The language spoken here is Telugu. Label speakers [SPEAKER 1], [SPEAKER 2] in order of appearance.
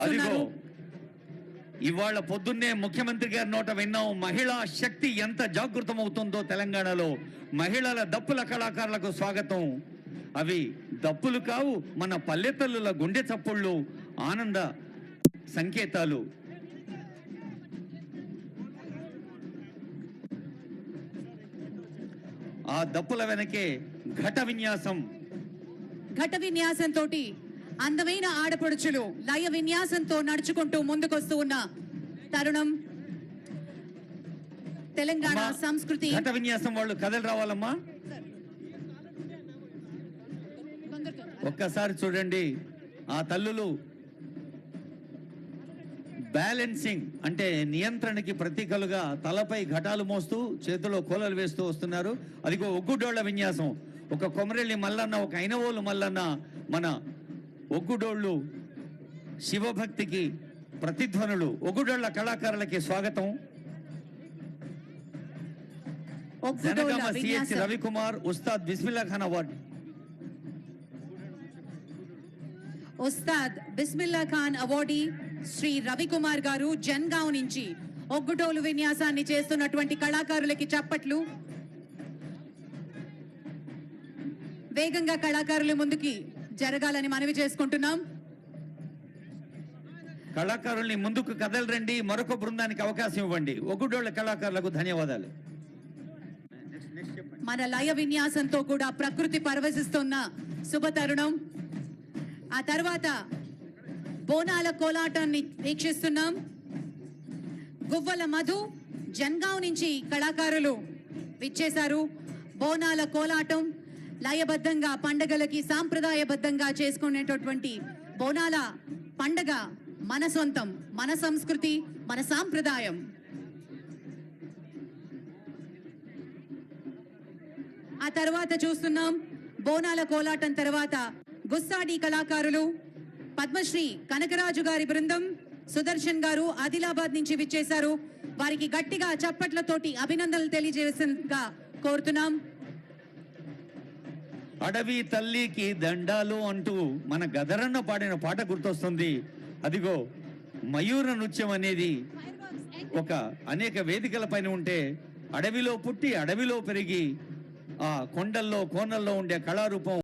[SPEAKER 1] అదిగో ఇవాళ పొద్దున్నే ముఖ్యమంత్రి గారి నోట విన్నాం, మహిళా శక్తి ఎంత జాగృతమవుతుందో తెలంగాణలో. మహిళల దప్పుల కళాకారులకు స్వాగతం. అవి దప్పులు కావు, మన పల్లెతల్లుల గుండె చప్పుళ్ళు, ఆనంద సంకేతాలు. ఆ దప్పుల వెనకే ఘట
[SPEAKER 2] విన్యాసంతో అందమైన ఆడపడుచులు లయ విన్యాసంతో నడుచుకుంటూ ముందుకొస్తూ ఉన్న తరుణం. తెలంగాణ సంస్కృతి
[SPEAKER 1] ఘట విన్యాసం వాళ్ళు కథలు రావాలమ్మా. ఒక్కసారి చూడండి, ఆ తల్లులు బ్యాలెన్సింగ్ అంటే నియంత్రణకి ప్రతీకలుగా తలపై ఘటాలు మోస్తూ చేతిలో కోలలు వేస్తూ వస్తున్నారు. అదిగో ఒగ్గుడోళ్ల విన్యాసం. ఒక కొమరెల్లి మల్లన్న, ఒక ఐనవోలు మల్లన్న, మన ఒగ్గుడోళ్ళు శివభక్తికి ప్రతిధ్వనులు. ఒగ్గుడోళ్ల కళాకారులకి స్వాగతం. Janagama CH Ravikumar Ustad Bismillah Khan award.
[SPEAKER 2] Ustad Bismillah Khan awardee Shri Ravikumar garu Jangaon నుంచి ఒగ్గుటోలు విన్యాసాన్ని చేస్తున్నటువంటి కళాకారులకి చప్పట్లు. వేగంగా కళాకారులు ముందుకి జరగాలని మనవి చేసుకుంటున్నాం.
[SPEAKER 1] కళాకారుల్ని ముందుకు కదలరండి, మరొక బృందానికి అవకాశం ఇవ్వండి. ఒగ్గుడోళ్ల కళాకారులకు ధన్యవాదాలు.
[SPEAKER 2] మన లయ విన్యాసంతో కూడా ప్రకృతి పరవశిస్తున్న శుభ తరుణం. ఆ తర్వాత బోనాల కోలాటాన్ని వీక్షిస్తున్నాం. గువ్వల మధు జన్గావ్ నుంచి కళాకారులు విచ్చేశారు. బోనాల కోలాటం లయబద్ధంగా పండగలకి సాంప్రదాయబద్ధంగా చేసుకునేటటువంటి బోనాల పండగ మన సొంతం, మన సంస్కృతి, మన సాంప్రదాయం. ఆ తర్వాత చూస్తున్నాం బోనాల కోలాటం తర్వాత గుస్సాడి కళాకారులు పద్మశ్రీ కనకరాజు గారి బృందం, సుదర్శన్ గారు ఆదిలాబాద్ నుంచి విచ్చేశారు. వారికి గట్టిగా చప్పట్లతోటి అభినందనలు తెలియజేసేందుగా కోరుతున్నాం.
[SPEAKER 1] అడవి తల్లికి దండాలు అంటూ మన గదరన్న పాడిన పాట గుర్తొస్తుంది. అదిగో మయూర నృత్యం అనేది ఒక అనేక వేదికల పైన ఉంటే, అడవిలో పుట్టి అడవిలో పెరిగి ఆ కొండల్లో కోనల్లో ఉండే కళారూపం